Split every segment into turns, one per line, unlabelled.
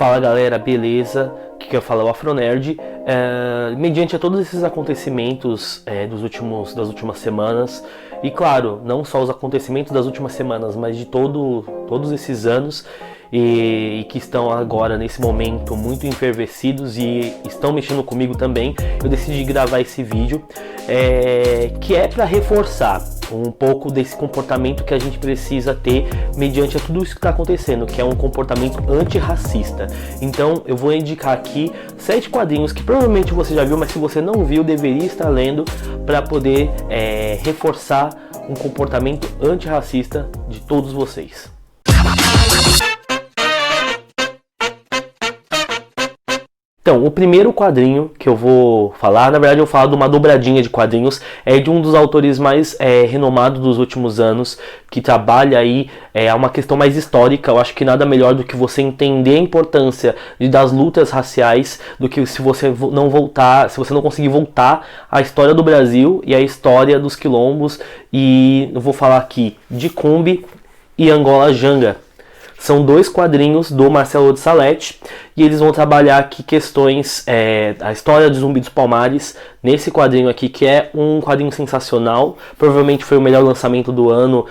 Fala galera, beleza? Aqui que eu falo é o Afronerd. Mediante a todos esses acontecimentos das últimas semanas, e claro, não só os acontecimentos das últimas semanas, mas de todos esses anos, e que estão agora nesse momento muito enfervescidos e estão mexendo comigo também, eu decidi gravar esse vídeo, que é para reforçar um pouco desse comportamento que a gente precisa ter mediante a tudo isso que está acontecendo, que é um comportamento antirracista. Então eu vou indicar aqui 7 quadrinhos que provavelmente você já viu, mas se você não viu, deveria estar lendo para poder reforçar um comportamento antirracista de todos vocês. Então, o primeiro quadrinho que eu vou falar, na verdade eu vou falar de uma dobradinha de quadrinhos, é de um dos autores mais renomados dos últimos anos, que trabalha aí uma questão mais histórica. Eu acho que nada melhor do que você entender a importância das lutas raciais, do que se você não conseguir voltar à história do Brasil e à história dos quilombos. E eu vou falar aqui de Cumbi e Angola Janga. São 2 quadrinhos do Marcelo de Salete, e eles vão trabalhar aqui questões, a história de Zumbi dos Palmares, nesse quadrinho aqui, que é um quadrinho sensacional. Provavelmente foi o melhor lançamento do ano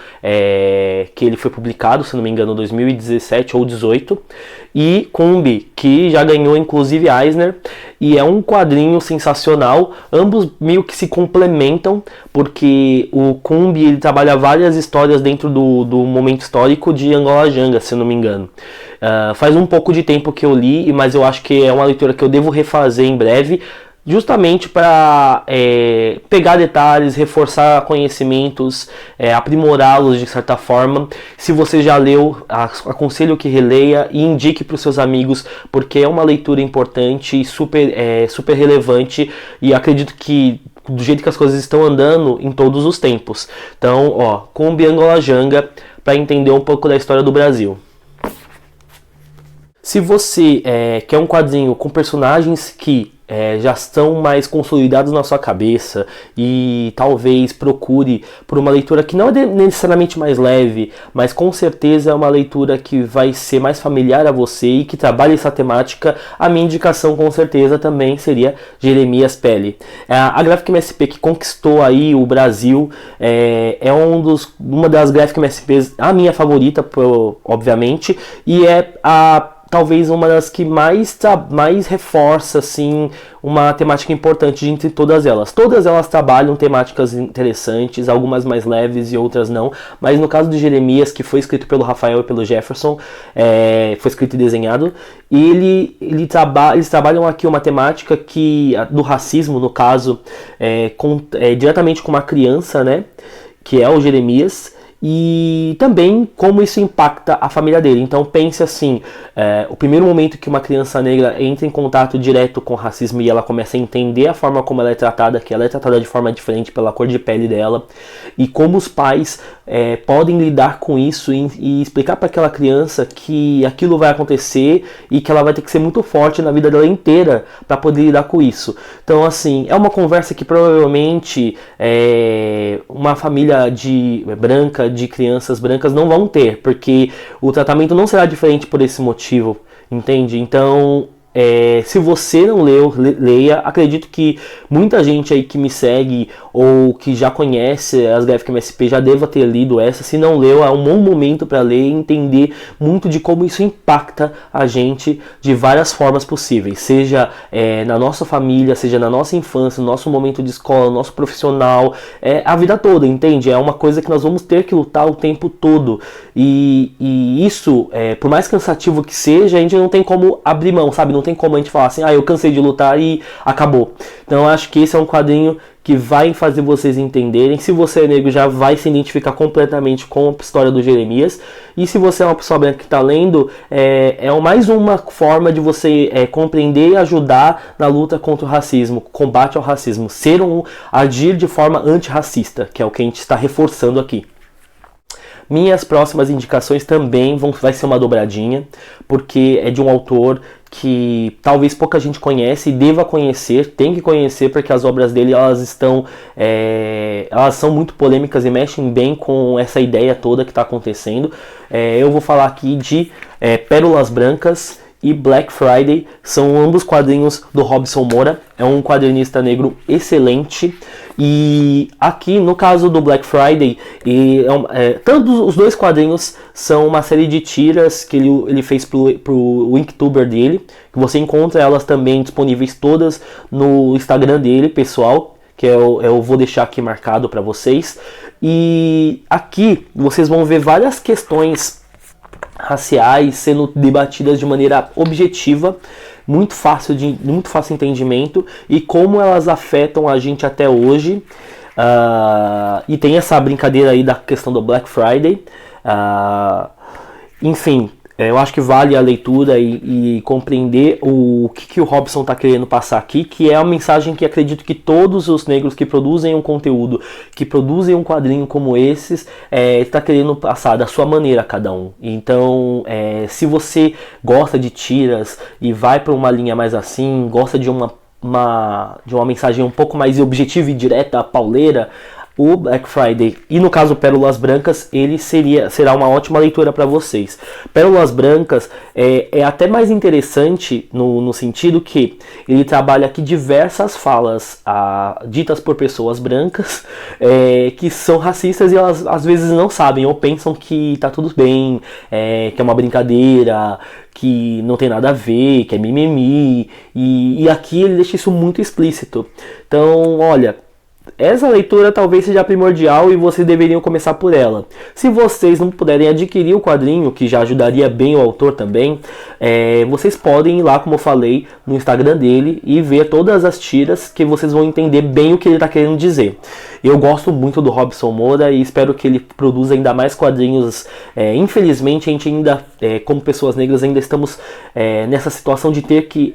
que ele foi publicado, se não me engano, 2017 ou 2018. E Cumbi, que já ganhou inclusive Eisner, e é um quadrinho sensacional. Ambos meio que se complementam, porque o Cumbi ele trabalha várias histórias dentro do momento histórico de Angola Janga, se não me engano. Faz um pouco de tempo que eu li, mas eu acho que é uma leitura que eu devo refazer em breve, justamente para pegar detalhes, reforçar conhecimentos, aprimorá-los de certa forma. Se você já leu, aconselho que releia e indique para os seus amigos, porque é uma leitura importante e super relevante, e acredito que do jeito que as coisas estão andando em todos os tempos. Então, Cumbi Angola Janga, para entender um pouco da história do Brasil. Se você quer um quadrinho com personagens que já estão mais consolidados na sua cabeça, e talvez procure por uma leitura que não é necessariamente mais leve, mas com certeza é uma leitura que vai ser mais familiar a você e que trabalha essa temática, a minha indicação com certeza também seria Jeremias Pele. A Graphic MSP que conquistou aí o Brasil, uma das Graphic MSPs, a minha favorita, obviamente, e talvez uma das que mais reforça assim, uma temática importante entre todas elas. Todas elas trabalham temáticas interessantes, algumas mais leves e outras não, mas no caso de Jeremias, que foi escrito pelo Rafael e pelo Jefferson, foi escrito e desenhado, eles trabalham aqui uma temática do racismo, no caso, diretamente com uma criança, né, que é o Jeremias, e também como isso impacta a família dele. Então pense assim, o primeiro momento que uma criança negra entra em contato direto com o racismo e ela começa a entender a forma como ela é tratada, que ela é tratada de forma diferente pela cor de pele dela, e como os pais podem lidar com isso e explicar para aquela criança que aquilo vai acontecer e que ela vai ter que ser muito forte na vida dela inteira para poder lidar com isso. Então assim, é uma conversa que provavelmente uma família branca, de crianças brancas não vão ter, porque o tratamento não será diferente por esse motivo, entende? Então, se você não leu, leia. Acredito que muita gente aí que me segue ou que já conhece as Graphic MSP já deva ter lido essa. Se não leu, é um bom momento para ler e entender muito de como isso impacta a gente de várias formas possíveis, seja na nossa família, seja na nossa infância, no nosso momento de escola, no nosso profissional, a vida toda, entende? É uma coisa que nós vamos ter que lutar o tempo todo, e isso, por mais cansativo que seja, a gente não tem como abrir mão, sabe? Não tem como a gente falar assim, eu cansei de lutar e acabou. Então eu acho que esse é um quadrinho que vai fazer vocês entenderem. Se você é negro, já vai se identificar completamente com a história do Jeremias. E se você é uma pessoa branca que está lendo, mais uma forma de você compreender e ajudar na luta contra o racismo, combate ao racismo, agir de forma antirracista, que é o que a gente está reforçando aqui. Minhas próximas indicações também vai ser uma dobradinha, porque é de um autor que talvez pouca gente conhece e deva conhecer, tem que conhecer, porque as obras dele elas são muito polêmicas e mexem bem com essa ideia toda que está acontecendo. Eu vou falar aqui de Pérolas Brancas e Black Friday, são ambos quadrinhos do Robson Moura, é um quadrinista negro excelente. E aqui no caso do Black Friday, tanto os dois quadrinhos são uma série de tiras que ele fez pro Inktober dele, que você encontra elas também disponíveis todas no Instagram dele, pessoal, que eu vou deixar aqui marcado para vocês. E aqui vocês vão ver várias questões raciais sendo debatidas de maneira objetiva, muito fácil de entendimento, e como elas afetam a gente até hoje. E tem essa brincadeira aí da questão do Black Friday. Enfim, eu acho que vale a leitura e compreender o que o Robson está querendo passar aqui, que é a mensagem que acredito que todos os negros que produzem um conteúdo, que produzem um quadrinho como esses, está querendo passar da sua maneira, cada um. Então, se você gosta de tiras e vai para uma linha mais assim, gosta de uma mensagem um pouco mais objetiva e direta, pauleira, o Black Friday, e no caso Pérolas Brancas, ele será uma ótima leitura para vocês. Pérolas Brancas é até mais interessante no sentido que ele trabalha aqui diversas falas ditas por pessoas brancas que são racistas, e elas às vezes não sabem ou pensam que tá tudo bem, que é uma brincadeira, que não tem nada a ver, que é mimimi, e aqui ele deixa isso muito explícito. Então, olha, essa leitura talvez seja primordial e vocês deveriam começar por ela. Se vocês não puderem adquirir o quadrinho, que já ajudaria bem o autor também, vocês podem ir lá, como eu falei, no Instagram dele e ver todas as tiras, que vocês vão entender bem o que ele está querendo dizer. Eu gosto muito do Robson Moura e espero que ele produza ainda mais quadrinhos. Infelizmente, a gente ainda, como pessoas negras, ainda estamos nessa situação de ter que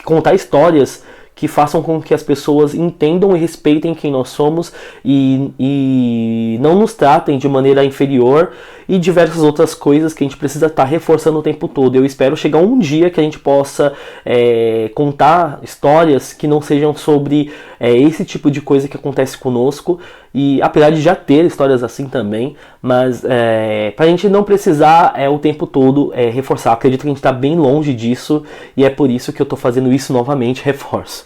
contar histórias que façam com que as pessoas entendam e respeitem quem nós somos e não nos tratem de maneira inferior, e diversas outras coisas que a gente precisa estar reforçando o tempo todo. Eu espero chegar um dia que a gente possa contar histórias que não sejam sobre esse tipo de coisa que acontece conosco, e apesar de já ter histórias assim também, mas para a gente não precisar o tempo todo reforçar. Acredito que a gente está bem longe disso, e é por isso que eu estou fazendo isso novamente, reforço.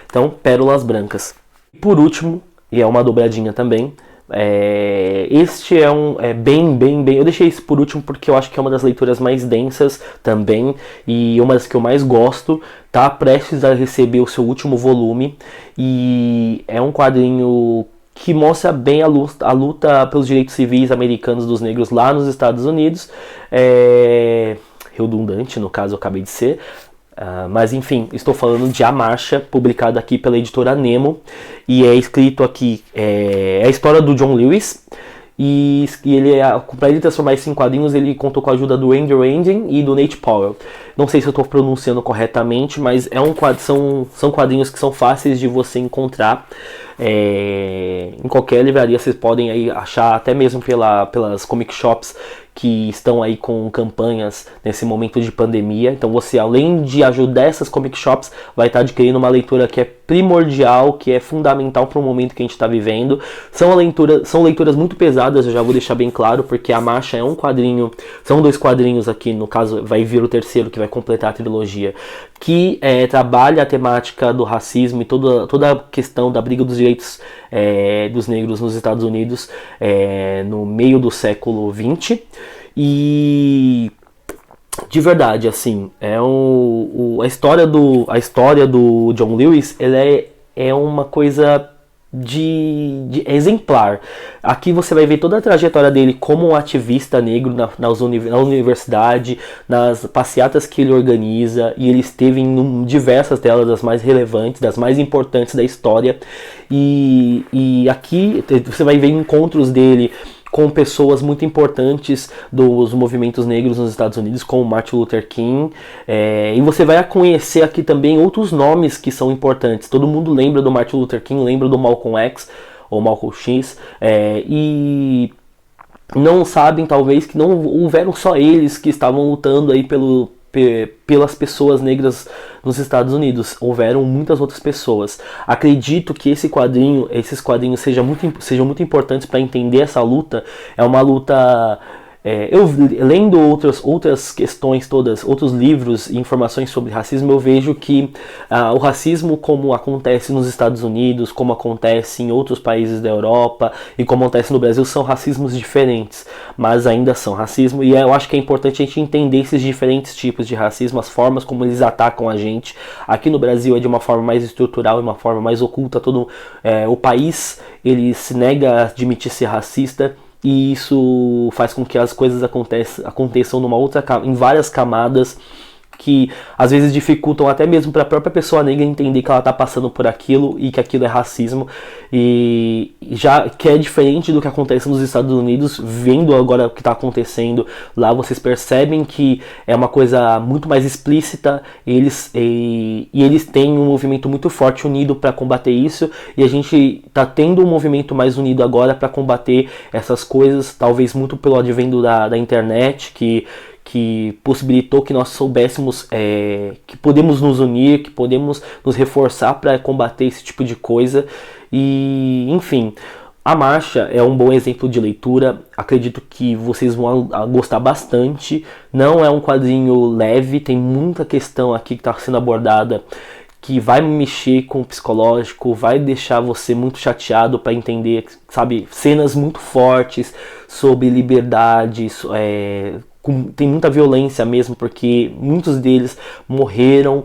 Então, Pérolas Brancas. Por último, e é uma dobradinha também, este é bem, eu deixei isso por último porque eu acho que é uma das leituras mais densas também, e uma das que eu mais gosto. Tá prestes a receber o seu último volume, e é um quadrinho que mostra bem a luta pelos direitos civis americanos dos negros lá nos Estados Unidos. Redundante, no caso eu acabei de ser. Mas enfim, estou falando de A Marcha, publicado aqui pela editora Nemo, e é escrito aqui, a história do John Lewis, e para ele transformar isso em quadrinhos, ele contou com a ajuda do Andrew Andin e do Nate Powell. Não sei se eu estou pronunciando corretamente, mas são quadrinhos que são fáceis de você encontrar em qualquer livraria. Vocês podem aí achar até mesmo pelas comic shops que estão aí com campanhas nesse momento de pandemia. Então você, além de ajudar essas comic shops, vai estar adquirindo uma leitura que é primordial, que é fundamental para o momento que a gente está vivendo. São leituras muito pesadas, eu já vou deixar bem claro, porque A Marcha é um quadrinho, são 2 quadrinhos aqui, no caso vai vir o terceiro, que vai completar a trilogia, que trabalha a temática do racismo e toda a questão da briga dos direitos dos negros nos Estados Unidos no meio do século XX. E de verdade, assim, a história do John Lewis, ela é uma coisa de exemplar. Aqui você vai ver toda a trajetória dele como um ativista negro na universidade, nas passeatas que ele organiza, e ele esteve em diversas delas, das mais relevantes, das mais importantes da história. E aqui você vai ver encontros dele com pessoas muito importantes dos movimentos negros nos Estados Unidos, como Martin Luther King, e você vai conhecer aqui também outros nomes que são importantes. Todo mundo lembra do Martin Luther King, lembra do Malcolm X, ou Malcolm X, e não sabem talvez que não houveram só eles que estavam lutando aí pelas pessoas negras nos Estados Unidos. Houveram muitas outras pessoas. Acredito que esses quadrinhos sejam muito importantes para entender essa luta. É uma luta eu lendo outras questões todas, outros livros e informações sobre racismo, eu vejo que o racismo, como acontece nos Estados Unidos, como acontece em outros países da Europa e como acontece no Brasil, são racismos diferentes, mas ainda são racismo, e eu acho que é importante a gente entender esses diferentes tipos de racismo, as formas como eles atacam a gente. Aqui no Brasil é de uma forma mais estrutural e uma forma mais oculta. O país ele se nega a admitir ser racista, e isso faz com que as coisas aconteçam em várias camadas, que às vezes dificultam até mesmo para a própria pessoa negra entender que ela está passando por aquilo e que aquilo é racismo, e já que é diferente do que acontece nos Estados Unidos. Vendo agora o que está acontecendo lá, vocês percebem que é uma coisa muito mais explícita, e eles têm um movimento muito forte unido para combater isso, e a gente está tendo um movimento mais unido agora para combater essas coisas, talvez muito pelo advento da internet, que possibilitou que nós soubéssemos que podemos nos unir, que podemos nos reforçar para combater esse tipo de coisa. E, enfim, a Marcha é um bom exemplo de leitura. Acredito que vocês vão gostar bastante. Não é um quadrinho leve, tem muita questão aqui que está sendo abordada que vai mexer com o psicológico, vai deixar você muito chateado para entender, sabe, cenas muito fortes sobre liberdade, tem muita violência mesmo, porque muitos deles morreram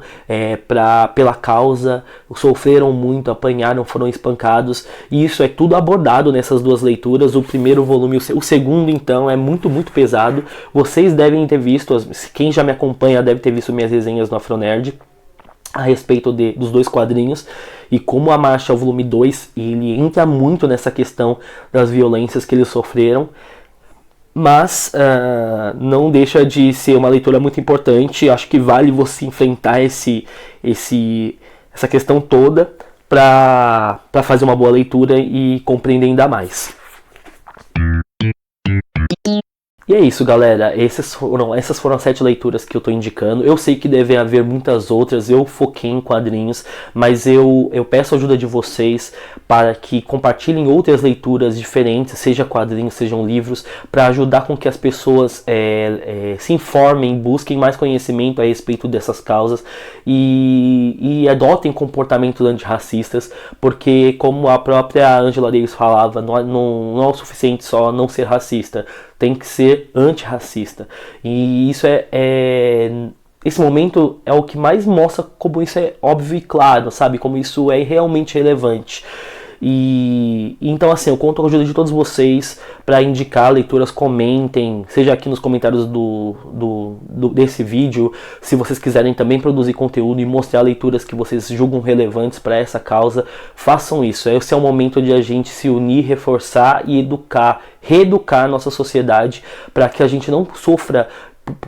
pela causa, sofreram muito, apanharam, foram espancados, e isso é tudo abordado nessas duas leituras. O primeiro volume, o segundo então é muito, muito pesado. Vocês devem ter visto, quem já me acompanha deve ter visto minhas resenhas no Afronerd a respeito dos dois quadrinhos, e como a Marcha, o volume 2, ele entra muito nessa questão das violências que eles sofreram. Mas não deixa de ser uma leitura muito importante. Acho que vale você enfrentar essa questão toda para fazer uma boa leitura e compreender ainda mais. E é isso, galera. Essas foram as 7 leituras que eu estou indicando. Eu sei que devem haver muitas outras, eu foquei em quadrinhos, mas eu peço a ajuda de vocês para que compartilhem outras leituras diferentes, seja quadrinhos, sejam livros, para ajudar com que as pessoas se informem, busquem mais conhecimento a respeito dessas causas e adotem comportamentos antirracistas, porque, como a própria Angela Davis falava, não é o suficiente só não ser racista, tem que ser antirracista. E isso esse momento é o que mais mostra como isso é óbvio e claro, sabe? Como isso é realmente relevante. E então, assim, eu conto com a ajuda de todos vocês para indicar leituras. Comentem, seja aqui nos comentários desse vídeo, se vocês quiserem também produzir conteúdo e mostrar leituras que vocês julgam relevantes para essa causa, façam isso. Esse é o momento de a gente se unir, reforçar e reeducar a nossa sociedade, para que a gente não sofra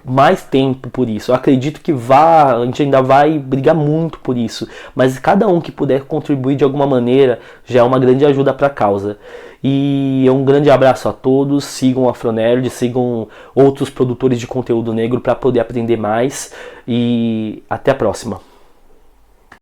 mais tempo por isso. Eu acredito que a gente ainda vai brigar muito por isso, mas cada um que puder contribuir de alguma maneira já é uma grande ajuda para a causa. E um grande abraço a todos. Sigam o Afronerd, sigam outros produtores de conteúdo negro para poder aprender mais, e até a próxima.